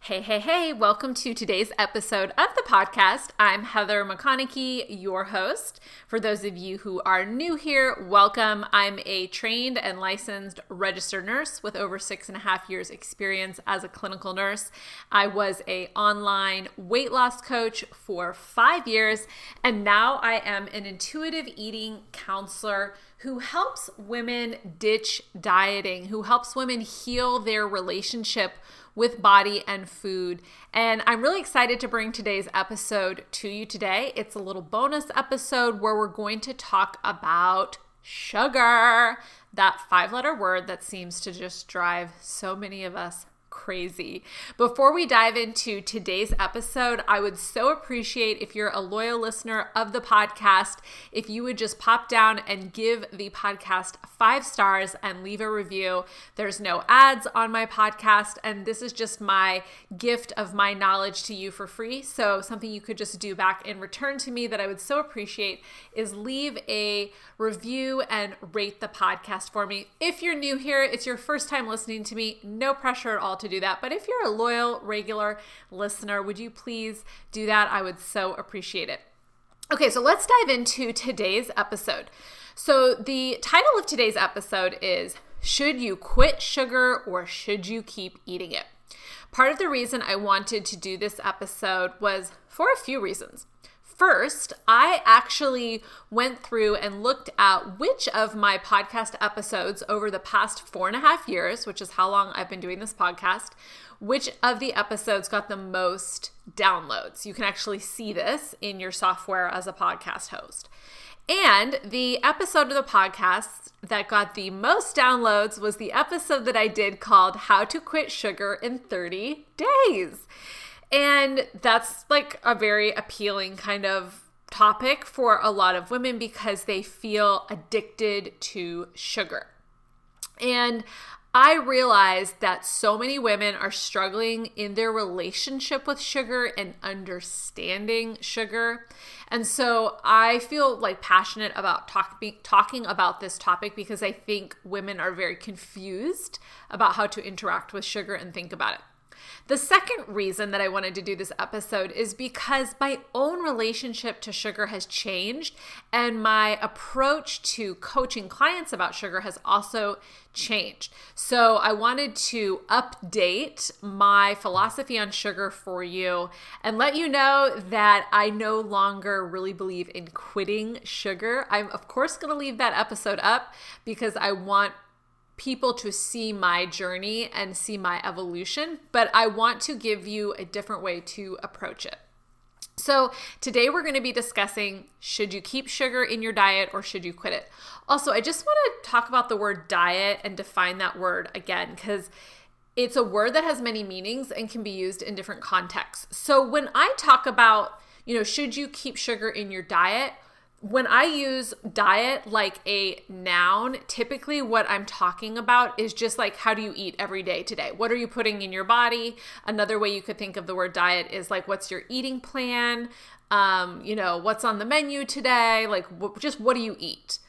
Hey, hey, hey, welcome to today's episode of the podcast. I'm Heather McConaughey, your host. For those of you who are new here, welcome. I'm a trained and licensed registered nurse with over 6.5 years experience as a clinical nurse. I was an online weight loss coach for 5 years, and now I am an intuitive eating counselor who helps women ditch dieting, who helps women heal their relationship with body and food. And I'm really excited to bring today's episode to you today. It's a little bonus episode where we're going to talk about sugar, that 5-letter word that seems to just drive so many of us crazy. Before we dive into today's episode, I would so appreciate if you're a loyal listener of the podcast, if you would just pop down and give the podcast 5 stars and leave a review. There's no ads on my podcast, and this is just my gift of my knowledge to you for free. So something you could just do back in return to me that I would so appreciate is leave a review and rate the podcast for me. If you're new here, it's your first time listening to me, no pressure at all to do that. But if you're a loyal, regular listener, would you please do that? I would so appreciate it. Okay, so let's dive into today's episode. So the title of today's episode is, should you quit sugar or should you keep eating it? Part of the reason I wanted to do this episode was for a few reasons. First, I actually went through and looked at which of my podcast episodes over the past 4.5 years, which is how long I've been doing this podcast, which of the episodes got the most downloads. You can actually see this in your software as a podcast host. And the episode of the podcast that got the most downloads was the episode that I did called How to Quit Sugar in 30 Days. And that's like a very appealing kind of topic for a lot of women because they feel addicted to sugar. And I realized that so many women are struggling in their relationship with sugar and understanding sugar. And so I feel like passionate about talking about this topic because I think women are very confused about how to interact with sugar and think about it. The second reason that I wanted to do this episode is because my own relationship to sugar has changed and my approach to coaching clients about sugar has also changed. So I wanted to update my philosophy on sugar for you and let you know that I no longer really believe in quitting sugar. I'm of course going to leave that episode up because I want people to see my journey and see my evolution, but I want to give you a different way to approach it. So today we're going to be discussing, should you keep sugar in your diet or should you quit it? Also, I just want to talk about the word diet and define that word again, because it's a word that has many meanings and can be used in different contexts. So when I talk about, should you keep sugar in your diet? When I use diet like a noun, typically what I'm talking about is just like, how do you eat every day today? What are you putting in your body? Another way you could think of the word diet is like, what's your eating plan? What's on the menu today? Like, just what do you eat?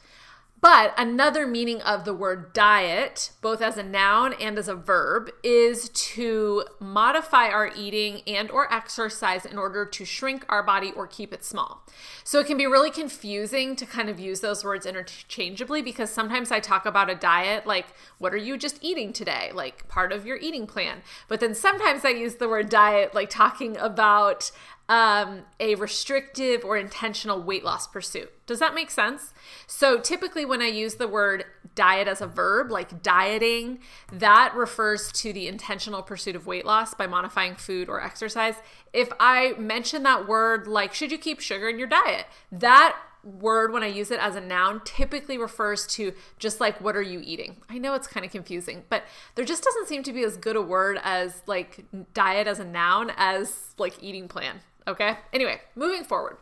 But another meaning of the word diet, both as a noun and as a verb, is to modify our eating and or exercise in order to shrink our body or keep it small. So it can be really confusing to kind of use those words interchangeably because sometimes I talk about a diet like, what are you just eating today? Like part of your eating plan. But then sometimes I use the word diet like talking about a restrictive or intentional weight loss pursuit. Does that make sense? So typically when I use the word diet as a verb, like dieting, that refers to the intentional pursuit of weight loss by modifying food or exercise. If I mention that word, like, should you keep sugar in your diet? That word, when I use it as a noun, typically refers to just like, what are you eating? I know it's kind of confusing, but there just doesn't seem to be as good a word as like diet as a noun as like eating plan. Okay. Anyway, moving forward.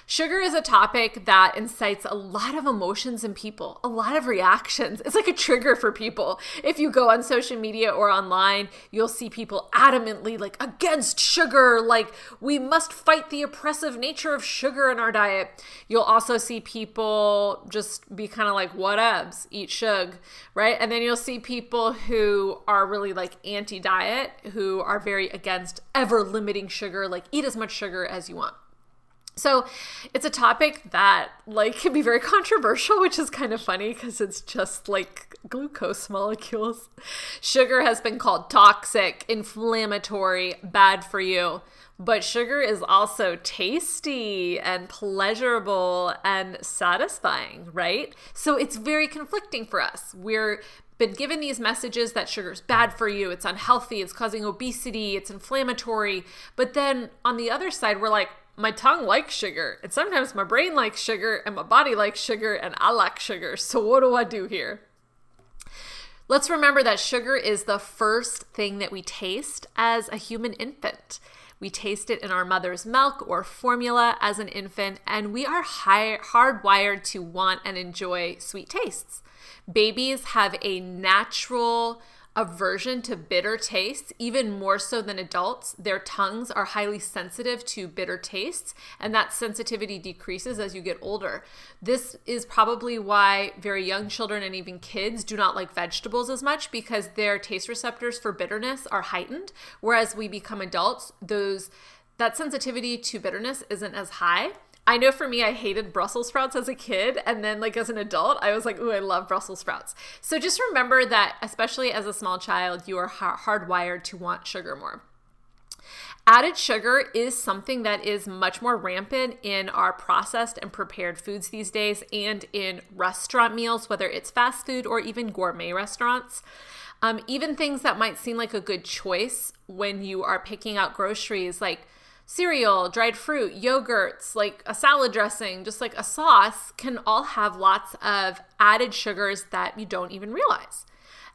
Sugar is a topic that incites a lot of emotions in people, a lot of reactions. It's like a trigger for people. If you go on social media or online, you'll see people adamantly like against sugar, like we must fight the oppressive nature of sugar in our diet. You'll also see people just be kind of like, whatevs, eat shug, right? And then you'll see people who are really like anti-diet, who are very against ever limiting sugar, like eat as much sugar as you want. So it's a topic that like can be very controversial, which is kind of funny because it's just like glucose molecules. Sugar has been called toxic, inflammatory, bad for you. But sugar is also tasty and pleasurable and satisfying, right? So it's very conflicting for us. We're been given these messages that sugar is bad for you, it's unhealthy, it's causing obesity, it's inflammatory. But then on the other side, we're like, my tongue likes sugar, and sometimes my brain likes sugar, and my body likes sugar, and I like sugar. So what do I do here? Let's remember that sugar is the first thing that we taste as a human infant. We taste it in our mother's milk or formula as an infant, and we are hardwired to want and enjoy sweet tastes. Babies have a natural aversion to bitter tastes, even more so than adults. Their tongues are highly sensitive to bitter tastes, and that sensitivity decreases as you get older. This is probably why very young children and even kids do not like vegetables as much, because their taste receptors for bitterness are heightened, whereas we become adults, that sensitivity to bitterness isn't as high. I know for me, I hated Brussels sprouts as a kid, and then like as an adult, I was like, ooh, I love Brussels sprouts. So just remember that, especially as a small child, you are hardwired to want sugar more. Added sugar is something that is much more rampant in our processed and prepared foods these days, and in restaurant meals, whether it's fast food or even gourmet restaurants. Even things that might seem like a good choice when you are picking out groceries, like cereal, dried fruit, yogurts, like a salad dressing, just like a sauce, can all have lots of added sugars that you don't even realize.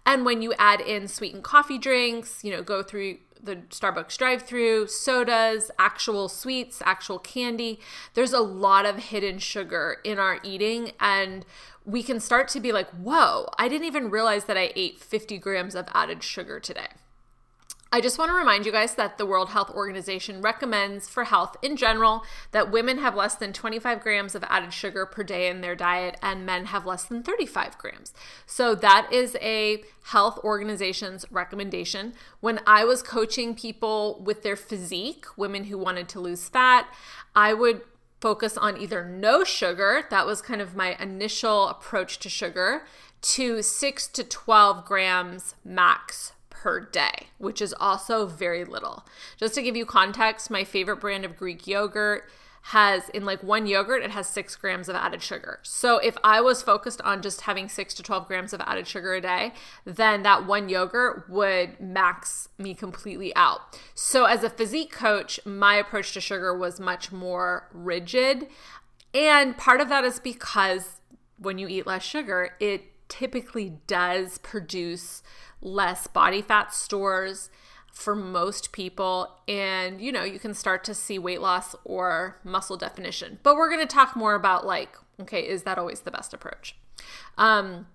And when you add in sweetened coffee drinks, go through the Starbucks drive-thru, sodas, actual sweets, actual candy, there's a lot of hidden sugar in our eating, and we can start to be like, whoa, I didn't even realize that I ate 50 grams of added sugar today. I just want to remind you guys that the World Health Organization recommends for health in general that women have less than 25 grams of added sugar per day in their diet, and men have less than 35 grams. So that is a health organization's recommendation. When I was coaching people with their physique, women who wanted to lose fat, I would focus on either no sugar, that was kind of my initial approach to sugar, to 6 to 12 grams max per day, which is also very little. Just to give you context, my favorite brand of Greek yogurt has, in like one yogurt, it has 6 grams of added sugar. So if I was focused on just having 6 to 12 grams of added sugar a day, then that one yogurt would max me completely out. So as a physique coach, my approach to sugar was much more rigid. And part of that is because when you eat less sugar, it typically does produce less body fat stores for most people, and you can start to see weight loss or muscle definition. But we're going to talk more about is that always the best approach? Another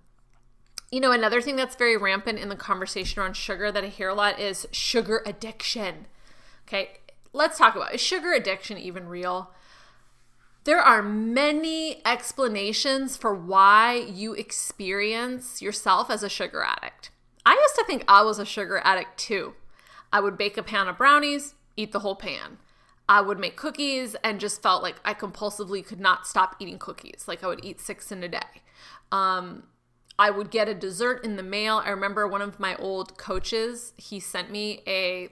thing that's very rampant in the conversation around sugar that I hear a lot is sugar addiction. Okay, let's talk about, is sugar addiction even real? There are many explanations for why you experience yourself as a sugar addict. I used to think I was a sugar addict too. I would bake a pan of brownies, eat the whole pan. I would make cookies and just felt like I compulsively could not stop eating cookies. Like I would eat 6 in a day. I would get a dessert in the mail. I remember one of my old coaches, he sent me a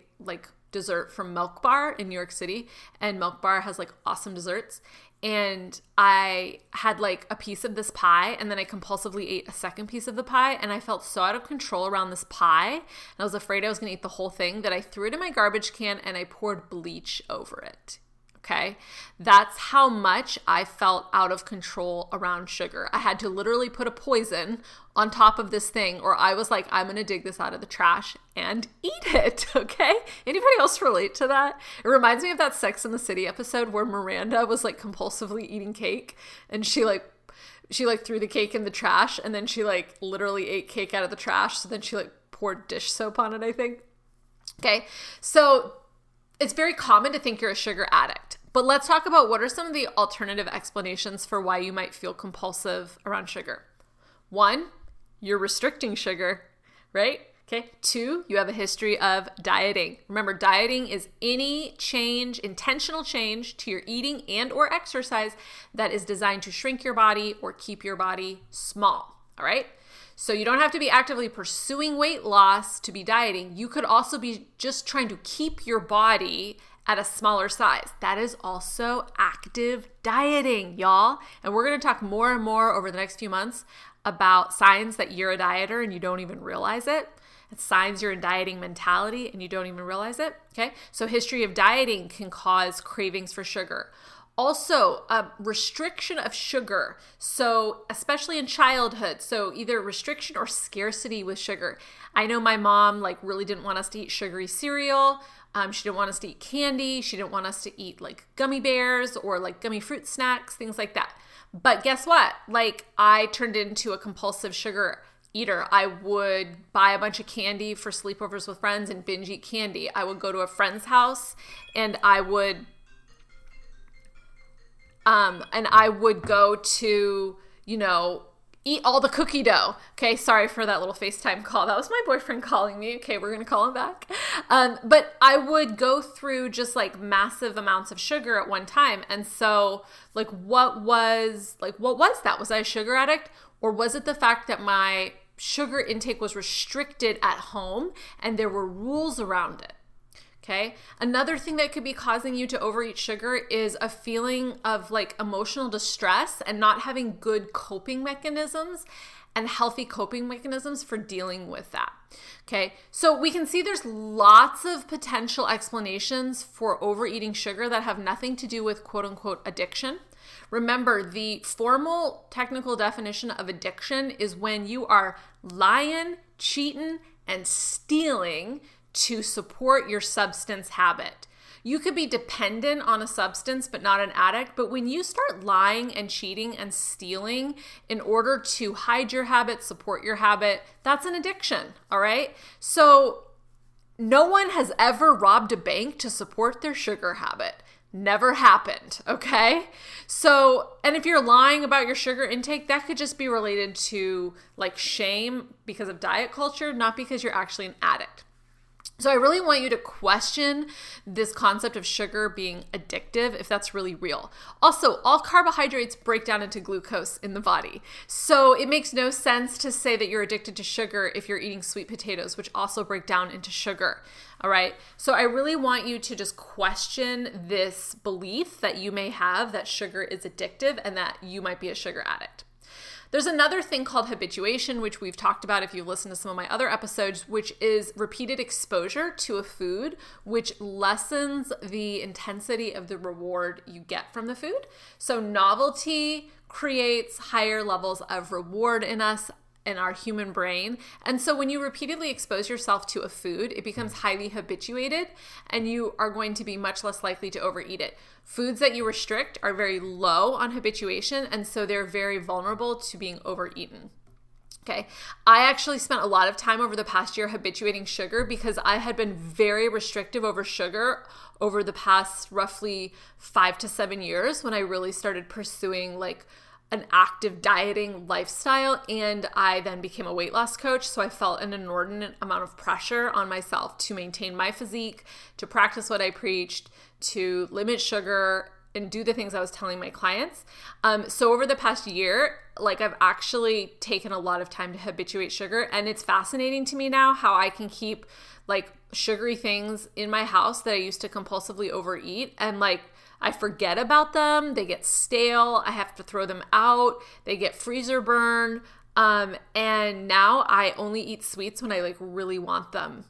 dessert from Milk Bar in New York City, and Milk Bar has awesome desserts. And I had a piece of this pie, and then I compulsively ate a second piece of the pie, and I felt so out of control around this pie, and I was afraid I was going to eat the whole thing, that I threw it in my garbage can and I poured bleach over it. Okay, that's how much I felt out of control around sugar. I had to literally put a poison on top of this thing, or I was like, I'm going to dig this out of the trash and eat it. Okay, anybody else else relate to that? It reminds me of that Sex and the City episode where Miranda was like compulsively eating cake, and she threw the cake in the trash, and then she like literally ate cake out of the trash. So then she like poured dish soap on it, I think. Okay. So it's very common to think you're a sugar addict, but let's talk about what are some of the alternative explanations for why you might feel compulsive around sugar. 1, you're restricting sugar, right? Okay. 2, you have a history of dieting. Remember, dieting is any change, intentional change to your eating and or exercise that is designed to shrink your body or keep your body small. All right. So you don't have to be actively pursuing weight loss to be dieting. You could also be just trying to keep your body at a smaller size. That is also active dieting, y'all. And we're going to talk more and more over the next few months about signs that you're a dieter and you don't even realize it. It's signs you're in dieting mentality and you don't even realize it. Okay. So history of dieting can cause cravings for sugar. Also, restriction of sugar. So especially in childhood. So either restriction or scarcity with sugar. I know my mom like really didn't want us to eat sugary cereal. She didn't want us to eat candy. She didn't want us to eat like gummy bears or like gummy fruit snacks, things like that. But guess what? Like I turned into a compulsive sugar eater. I would buy a bunch of candy for sleepovers with friends and binge eat candy. I would go to a friend's house and I would go to, eat all the cookie dough. Okay, sorry for that little FaceTime call. That was my boyfriend calling me. Okay, we're going to call him back. But I would go through just like massive amounts of sugar at one time. And so like, what was that? Was I a sugar addict? Or was it the fact that my sugar intake was restricted at home and there were rules around it? Okay. Another thing that could be causing you to overeat sugar is a feeling of like emotional distress and not having good coping mechanisms and healthy coping mechanisms for dealing with that. Okay. So we can see there's lots of potential explanations for overeating sugar that have nothing to do with quote unquote addiction. Remember, the formal technical definition of addiction is when you are lying, cheating, and stealing to support your substance habit. You could be dependent on a substance, but not an addict. But when you start lying and cheating and stealing in order to hide your habit, support your habit, that's an addiction. All right. So no one has ever robbed a bank to support their sugar habit. Never happened. Okay. So, and if you're lying about your sugar intake, that could just be related to like shame because of diet culture, not because you're actually an addict. So I really want you to question this concept of sugar being addictive, if that's really real. Also, all carbohydrates break down into glucose in the body. So it makes no sense to say that you're addicted to sugar if you're eating sweet potatoes, which also break down into sugar. All right. So I really want you to just question this belief that you may have that sugar is addictive and that you might be a sugar addict. There's another thing called habituation, which we've talked about if you've listened to some of my other episodes, which is repeated exposure to a food, which lessens the intensity of the reward you get from the food. So novelty creates higher levels of reward in us, in our human brain. And so when you repeatedly expose yourself to a food, it becomes highly habituated and you are going to be much less likely to overeat it. Foods that you restrict are very low on habituation, and so they're very vulnerable to being overeaten. Okay. I actually spent a lot of time over the past year habituating sugar because I had been very restrictive over sugar over the past roughly 5 to 7 years when I really started pursuing like an active dieting lifestyle, and I then became a weight loss coach. So I felt an inordinate amount of pressure on myself to maintain my physique, to practice what I preached, to limit sugar, and do the things I was telling my clients. So over the past year, like I've actually taken a lot of time to habituate sugar, and it's fascinating to me now how I can keep like sugary things in my house that I used to compulsively overeat, and like I forget about them, they get stale, I have to throw them out, they get freezer burn, and now I only eat sweets when I like really want them.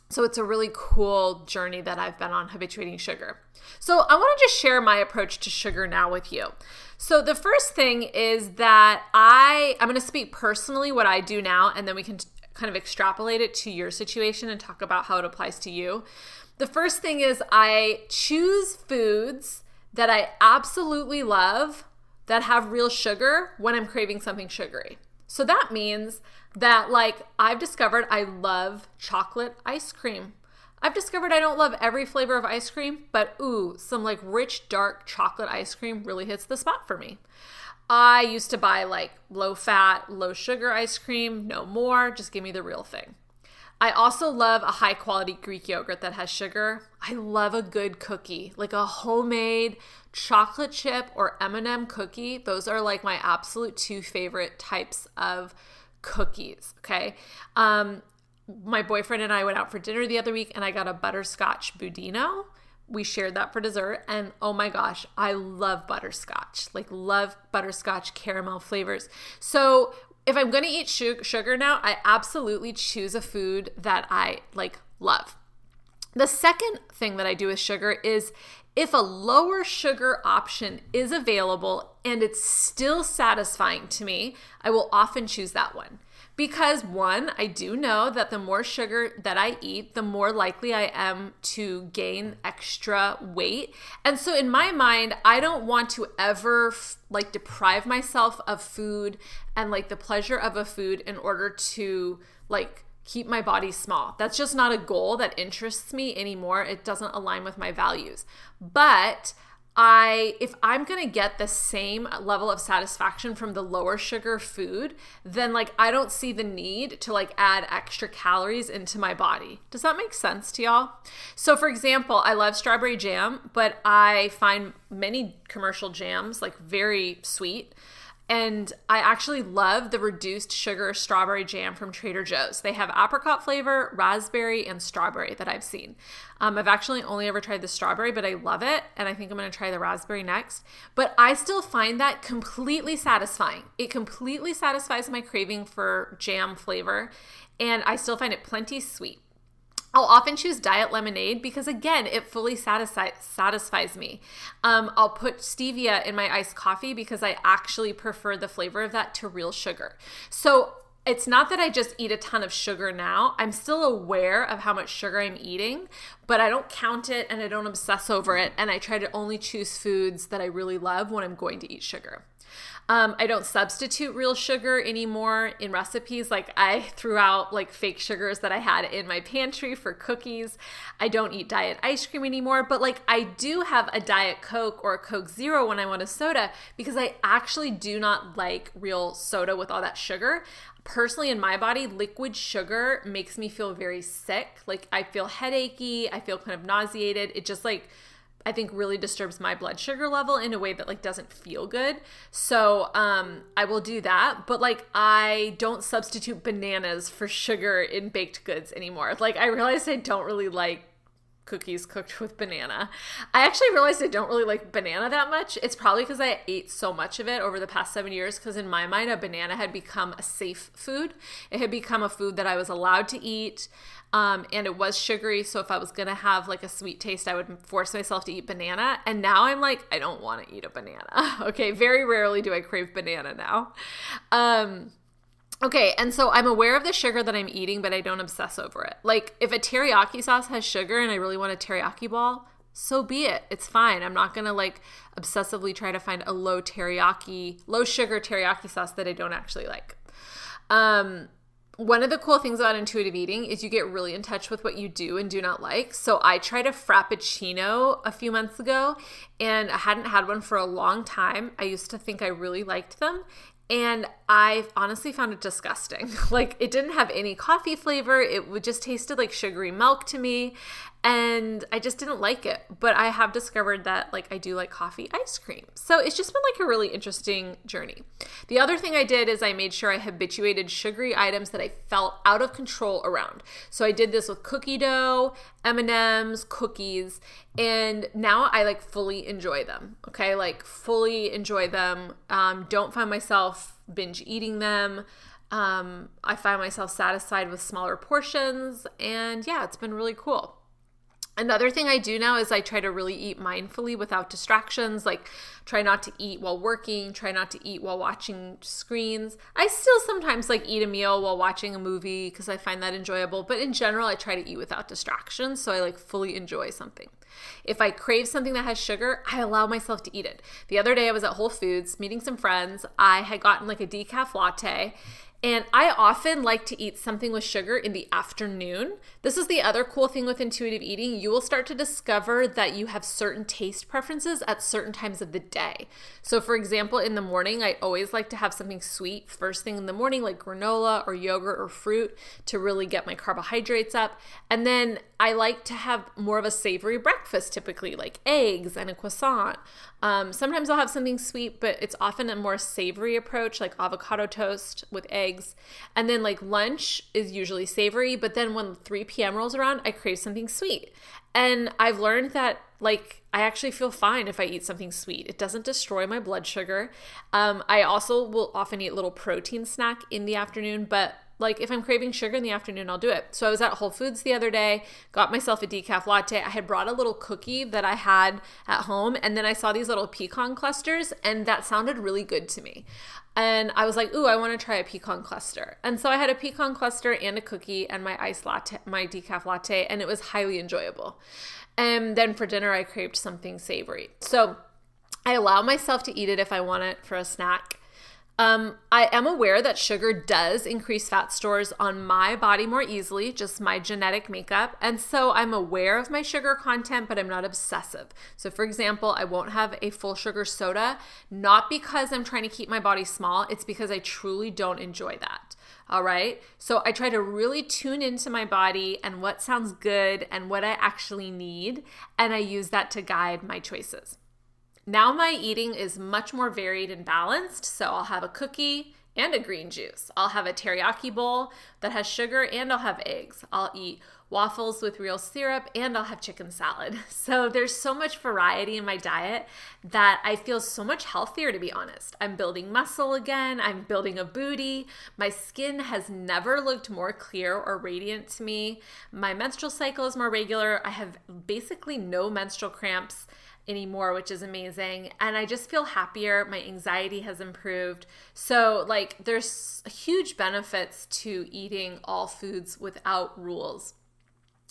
So it's a really cool journey that I've been on habituating sugar. So I want to just share my approach to sugar now with you. So the first thing is that I'm going to speak personally what I do now, and then we can kind of extrapolate it to your situation and talk about how it applies to you. The first thing is I choose foods that I absolutely love that have real sugar when I'm craving something sugary. So that means that like I've discovered I love chocolate ice cream. I've discovered I don't love every flavor of ice cream, but some like rich, dark chocolate ice cream really hits the spot for me. I used to buy like low fat, low sugar ice cream, no more, just give me the real thing. I also love a high quality Greek yogurt that has sugar. I love a good cookie, like a homemade chocolate chip or M&M cookie. Those are like my absolute two favorite types of cookies, okay? My boyfriend and I went out for dinner the other week and I got a butterscotch budino. We shared that for dessert and oh my gosh, I love butterscotch, like love butterscotch caramel flavors. So if I'm going to eat sugar now, I absolutely choose a food that I like love. The second thing that I do with sugar is if a lower sugar option is available and it's still satisfying to me, I will often choose that one. Because one, I do know that the more sugar that I eat, the more likely I am to gain extra weight. And so in my mind, I don't want to ever like deprive myself of food and like the pleasure of a food in order to like keep my body small. That's just not a goal that interests me anymore. It doesn't align with my values. But if I'm going to get the same level of satisfaction from the lower sugar food, then like I don't see the need to like add extra calories into my body. Does that make sense to y'all? So for example, I love strawberry jam, but I find many commercial jams like very sweet. And I actually love the reduced sugar strawberry jam from Trader Joe's. They have apricot flavor, raspberry, and strawberry that I've seen. I've actually only ever tried the strawberry, but I love it. And I think I'm going to try the raspberry next. But I still find that completely satisfying. It completely satisfies my craving for jam flavor. And I still find it plenty sweet. I'll often choose diet lemonade because, again, it fully satisfies me. I'll put stevia in my iced coffee because I actually prefer the flavor of that to real sugar. So it's not that I just eat a ton of sugar now. I'm still aware of how much sugar I'm eating, but I don't count it and I don't obsess over it. And I try to only choose foods that I really love when I'm going to eat sugar. I don't substitute real sugar anymore in recipes. Like I threw out like fake sugars that I had in my pantry for cookies. I don't eat diet ice cream anymore, but like I do have a Diet Coke or a Coke Zero when I want a soda because I actually do not like real soda with all that sugar. Personally, in my body, liquid sugar makes me feel very sick. Like I feel headachy, I feel kind of nauseated. It just like I think really disturbs my blood sugar level in a way that like doesn't feel good. So I will do that. But like I don't substitute bananas for sugar in baked goods anymore. Like I realized I don't really like cookies cooked with banana. I actually realized I don't really like banana that much. It's probably because I ate so much of it over the past 7 years because in my mind, a banana had become a safe food. It had become a food that I was allowed to eat. And it was sugary. So if I was going to have like a sweet taste, I would force myself to eat banana. And now I'm like, I don't want to eat a banana. Okay. Very rarely do I crave banana now. Okay. And so I'm aware of the sugar that I'm eating, but I don't obsess over it. Like if a teriyaki sauce has sugar and I really want a teriyaki ball, so be it. It's fine. I'm not going to like obsessively try to find a low sugar teriyaki sauce that I don't actually like. One of the cool things about intuitive eating is you get really in touch with what you do and do not like. So I tried a Frappuccino a few months ago and I hadn't had one for a long time. I used to think I really liked them. And I honestly found it disgusting. Like it didn't have any coffee flavor. It just tasted like sugary milk to me. And I just didn't like it. But I have discovered that like I do like coffee ice cream. So it's just been like a really interesting journey. The other thing I did is I made sure I habituated sugary items that I felt out of control around. So I did this with cookie dough, M&Ms, cookies, and now I like fully enjoy them. Okay, like fully enjoy them. Don't find myself binge eating them. I find myself satisfied with smaller portions, and yeah, it's been really cool. Another thing I do now is I try to really eat mindfully without distractions, like try not to eat while working, try not to eat while watching screens. I still sometimes like eat a meal while watching a movie because I find that enjoyable, but in general, I try to eat without distractions so I like fully enjoy something. If I crave something that has sugar, I allow myself to eat it. The other day I was at Whole Foods meeting some friends. I had gotten like a decaf latte. And I often like to eat something with sugar in the afternoon. This is the other cool thing with intuitive eating. You will start to discover that you have certain taste preferences at certain times of the day. So for example, in the morning, I always like to have something sweet first thing in the morning, like granola or yogurt or fruit to really get my carbohydrates up. And then I like to have more of a savory breakfast, typically like eggs and a croissant. Sometimes I'll have something sweet, but it's often a more savory approach, like avocado toast with eggs. And then like lunch is usually savory, but then when 3 p.m. rolls around, I crave something sweet. And I've learned that like I actually feel fine if I eat something sweet. It doesn't destroy my blood sugar. I also will often eat a little protein snack in the afternoon, but like if I'm craving sugar in the afternoon, I'll do it. So I was at Whole Foods the other day, got myself a decaf latte. I had brought a little cookie that I had at home, and then I saw these little pecan clusters, and that sounded really good to me. And I was like, ooh, I want to try a pecan cluster. And so I had a pecan cluster and a cookie and my iced latte, my decaf latte, and it was highly enjoyable. And then for dinner, I craved something savory. So I allow myself to eat it if I want it for a snack. I am aware that sugar does increase fat stores on my body more easily, just my genetic makeup. And so I'm aware of my sugar content, but I'm not obsessive. So for example, I won't have a full sugar soda, not because I'm trying to keep my body small. It's because I truly don't enjoy that. All right. So I try to really tune into my body and what sounds good and what I actually need. And I use that to guide my choices. Now my eating is much more varied and balanced, so I'll have a cookie and a green juice. I'll have a teriyaki bowl that has sugar and I'll have eggs. I'll eat waffles with real syrup and I'll have chicken salad. So there's so much variety in my diet that I feel so much healthier, to be honest. I'm building muscle again. I'm building a booty. My skin has never looked more clear or radiant to me. My menstrual cycle is more regular. I have basically no menstrual cramps anymore, which is amazing. And I just feel happier. My anxiety has improved. So like there's huge benefits to eating all foods without rules.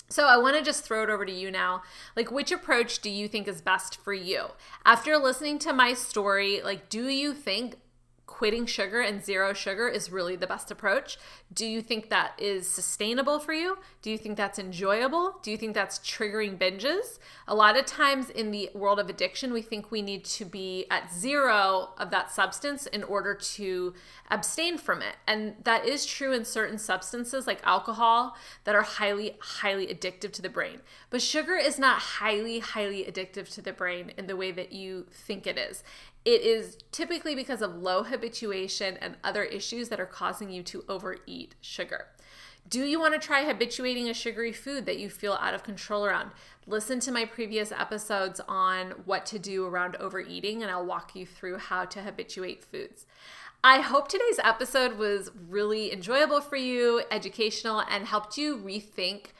So I want to just throw it over to you now. Like, which approach do you think is best for you? After listening to my story, like, do you think quitting sugar and zero sugar is really the best approach? Do you think that is sustainable for you? Do you think that's enjoyable? Do you think that's triggering binges? A lot of times in the world of addiction, we think we need to be at zero of that substance in order to abstain from it. And that is true in certain substances like alcohol that are highly, highly addictive to the brain. But sugar is not highly, highly addictive to the brain in the way that you think it is. It is typically because of low habituation and other issues that are causing you to overeat sugar. Do you want to try habituating a sugary food that you feel out of control around? Listen to my previous episodes on what to do around overeating, and I'll walk you through how to habituate foods. I hope today's episode was really enjoyable for you, educational, and helped you rethink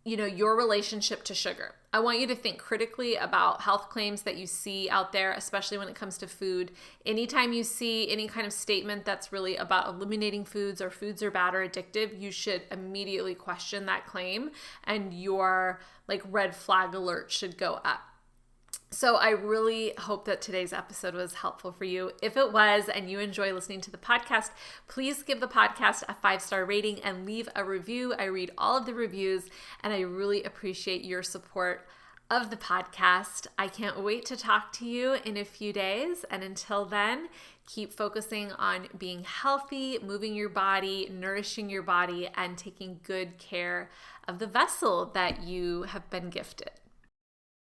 your relationship to sugar. I want you to think critically about health claims that you see out there, especially when it comes to food. Anytime you see any kind of statement that's really about eliminating foods or foods are bad or addictive, you should immediately question that claim and your red flag alert should go up. So I really hope that today's episode was helpful for you. If it was and you enjoy listening to the podcast, please give the podcast a 5-star rating and leave a review. I read all of the reviews and I really appreciate your support of the podcast. I can't wait to talk to you in a few days. And until then, keep focusing on being healthy, moving your body, nourishing your body, and taking good care of the vessel that you have been gifted.